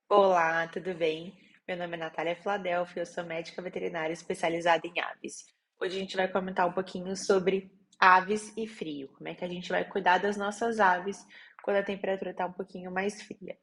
Olá, tudo bem? Meu nome é Natália Filadélfia, eu sou médica veterinária especializada em aves. Hoje a gente vai comentar um pouquinho sobre aves e frio, como é que a gente vai cuidar das nossas aves quando a temperatura está um pouquinho mais fria.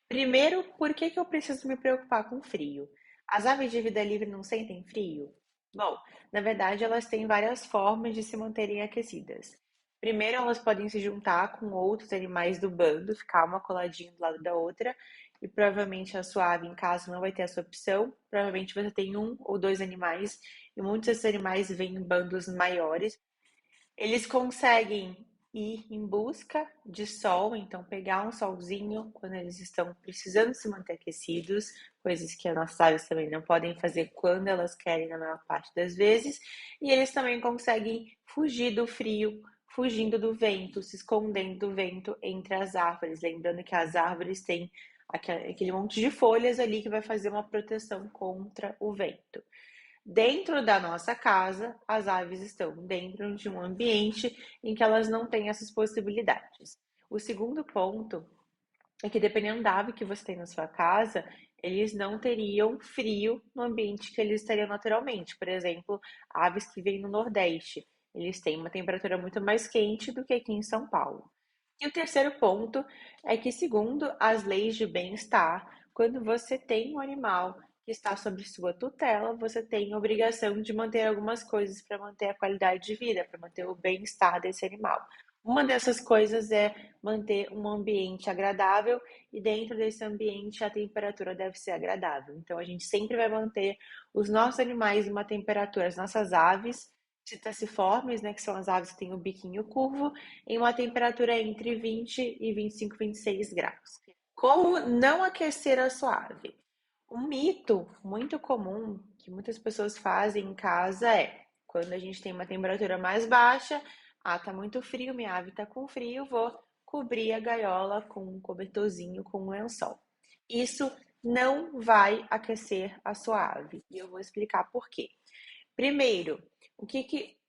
Primeiro, por que que eu preciso me preocupar com frio? As aves de vida livre não sentem frio? Bom, na verdade, elas têm várias formas de se manterem aquecidas. Primeiro, elas podem se juntar com outros animais do bando, ficar uma coladinha do lado da outra, e provavelmente a sua ave em casa não vai ter essa opção. Provavelmente você tem um ou dois animais, e muitos desses animais vêm em bandos maiores. Eles conseguem ir em busca de sol, então pegar um solzinho quando eles estão precisando se manter aquecidos, coisas que as nossas aves também não podem fazer quando elas querem, na maior parte das vezes. E eles também conseguem fugir do frio, fugindo do vento, se escondendo do vento entre as árvores. Lembrando que as árvores têm aquele monte de folhas ali que vai fazer uma proteção contra o vento. Dentro da nossa casa, as aves estão dentro de um ambiente em que elas não têm essas possibilidades. O segundo ponto é que, dependendo da ave que você tem na sua casa, eles não teriam frio no ambiente que eles estariam naturalmente. Por exemplo, aves que vêm no Nordeste, eles têm uma temperatura muito mais quente do que aqui em São Paulo. E o terceiro ponto é que, segundo as leis de bem-estar, quando você tem um animal que está sob sua tutela, você tem a obrigação de manter algumas coisas para manter a qualidade de vida, para manter o bem-estar desse animal. Uma dessas coisas é manter um ambiente agradável e dentro desse ambiente a temperatura deve ser agradável. Então a gente sempre vai manter os nossos animais em uma temperatura, as nossas aves citaciformes, né, que são as aves que têm o biquinho curvo, em uma temperatura entre 20 e 25, 26 graus. Como não aquecer a sua ave? Um mito muito comum que muitas pessoas fazem em casa é quando a gente tem uma temperatura mais baixa, tá muito frio, minha ave tá com frio, vou cobrir a gaiola com um cobertorzinho, com um lençol. Isso não vai aquecer a sua ave e eu vou explicar por quê. Primeiro,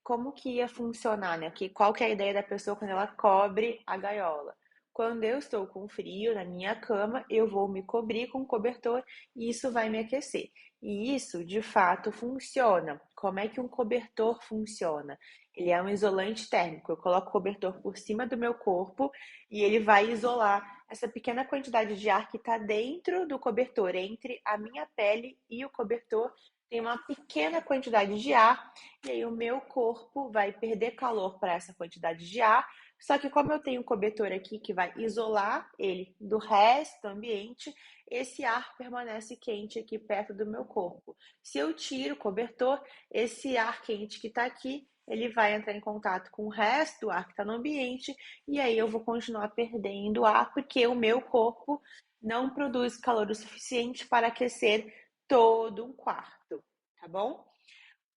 como que ia funcionar, né? Qual que é a ideia da pessoa quando ela cobre a gaiola? Quando eu estou com frio na minha cama, eu vou me cobrir com cobertor e isso vai me aquecer. E isso, de fato, funciona. Como é que um cobertor funciona? Ele é um isolante térmico. Eu coloco o cobertor por cima do meu corpo e ele vai isolar essa pequena quantidade de ar que está dentro do cobertor, entre a minha pele e o cobertor tem uma pequena quantidade de ar, e aí o meu corpo vai perder calor para essa quantidade de ar. Só que como eu tenho um cobertor aqui que vai isolar ele do resto do ambiente, esse ar permanece quente aqui perto do meu corpo. Se eu tiro o cobertor, esse ar quente que está aqui, ele vai entrar em contato com o resto do ar que está no ambiente, e aí eu vou continuar perdendo ar, porque o meu corpo não produz calor o suficiente para aquecer todo um quarto, tá bom?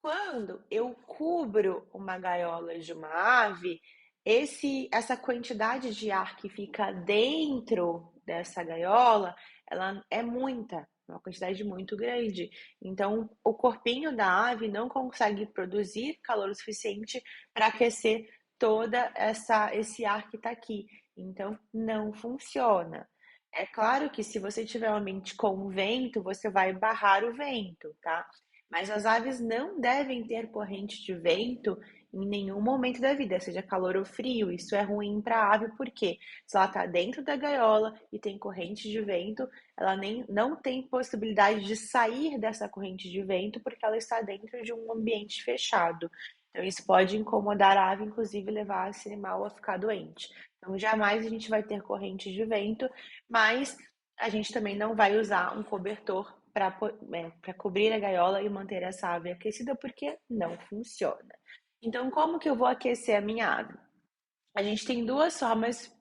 Quando eu cubro uma gaiola de uma ave, essa quantidade de ar que fica dentro dessa gaiola, ela é muita, uma quantidade muito grande. Então, o corpinho da ave não consegue produzir calor o suficiente para aquecer toda esse ar que está aqui. Então, não funciona. É claro que se você tiver uma mente com vento, você vai barrar o vento, tá? Mas as aves não devem ter corrente de vento em nenhum momento da vida, seja calor ou frio. Isso é ruim para a ave, porque se ela está dentro da gaiola e tem corrente de vento, ela nem não tem possibilidade de sair dessa corrente de vento, porque ela está dentro de um ambiente fechado. Então, isso pode incomodar a ave, inclusive levar esse animal a ficar doente. Então, jamais a gente vai ter corrente de vento, mas a gente também não vai usar um cobertor para cobrir a gaiola e manter essa ave aquecida, porque não funciona. Então, como que eu vou aquecer a minha ave? A gente tem duas formas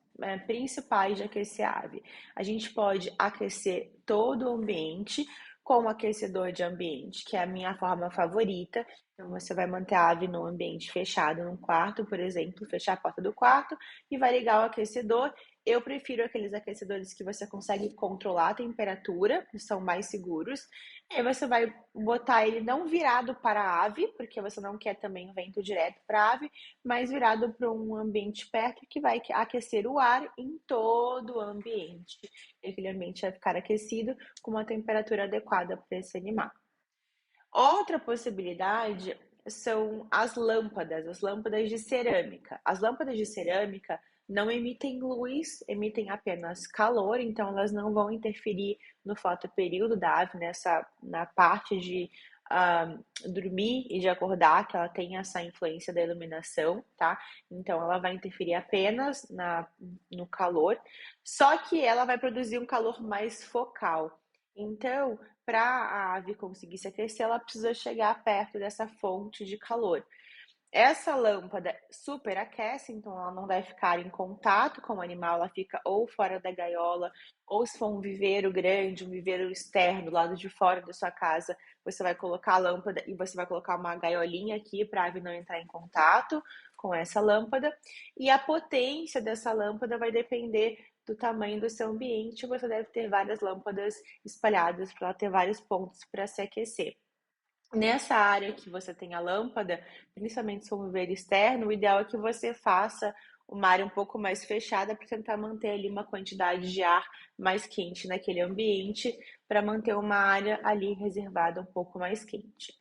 principais de aquecer a ave. A gente pode aquecer todo o ambiente com o aquecedor de ambiente, que é a minha forma favorita. Então, você vai manter a ave no ambiente fechado, num quarto, por exemplo, fechar a porta do quarto e vai ligar o aquecedor Eu prefiro aqueles aquecedores que você consegue controlar a temperatura, que são mais seguros. E aí você vai botar ele não virado para a ave, porque você não quer também vento direto para a ave, mas virado para um ambiente perto que vai aquecer o ar em todo o ambiente. E aquele ambiente vai ficar aquecido com uma temperatura adequada para esse animal. Outra possibilidade são as lâmpadas de cerâmica. As lâmpadas de cerâmica não emitem luz, emitem apenas calor, então elas não vão interferir no fotoperíodo da ave, na parte de dormir e de acordar, que ela tem essa influência da iluminação, tá? Então ela vai interferir apenas no calor, só que ela vai produzir um calor mais focal. Então, para a ave conseguir se aquecer, ela precisa chegar perto dessa fonte de calor. Essa lâmpada superaquece, então ela não vai ficar em contato com o animal, ela fica ou fora da gaiola, ou se for um viveiro grande, um viveiro externo, do lado de fora da sua casa, você vai colocar a lâmpada e você vai colocar uma gaiolinha aqui para a ave não entrar em contato com essa lâmpada. E a potência dessa lâmpada vai depender do tamanho do seu ambiente. Você deve ter várias lâmpadas espalhadas para ela ter vários pontos para se aquecer. Nessa área que você tem a lâmpada, principalmente se for um viveiro externo, o ideal é que você faça uma área um pouco mais fechada para tentar manter ali uma quantidade de ar mais quente naquele ambiente, para manter uma área ali reservada um pouco mais quente.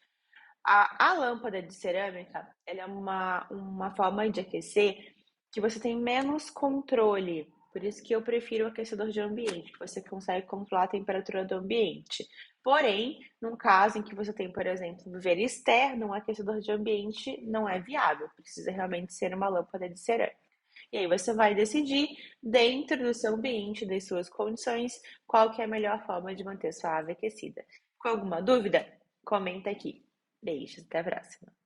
A lâmpada de cerâmica, ela é uma forma de aquecer que você tem menos controle. Por isso que eu prefiro o aquecedor de ambiente, que você consegue controlar a temperatura do ambiente. Porém, num caso em que você tem, por exemplo, um viveiro externo, um aquecedor de ambiente não é viável. Precisa realmente ser uma lâmpada de cerâmica. E aí você vai decidir, dentro do seu ambiente, das suas condições, qual que é a melhor forma de manter sua ave aquecida. Com alguma dúvida? Comenta aqui. Beijos, até a próxima.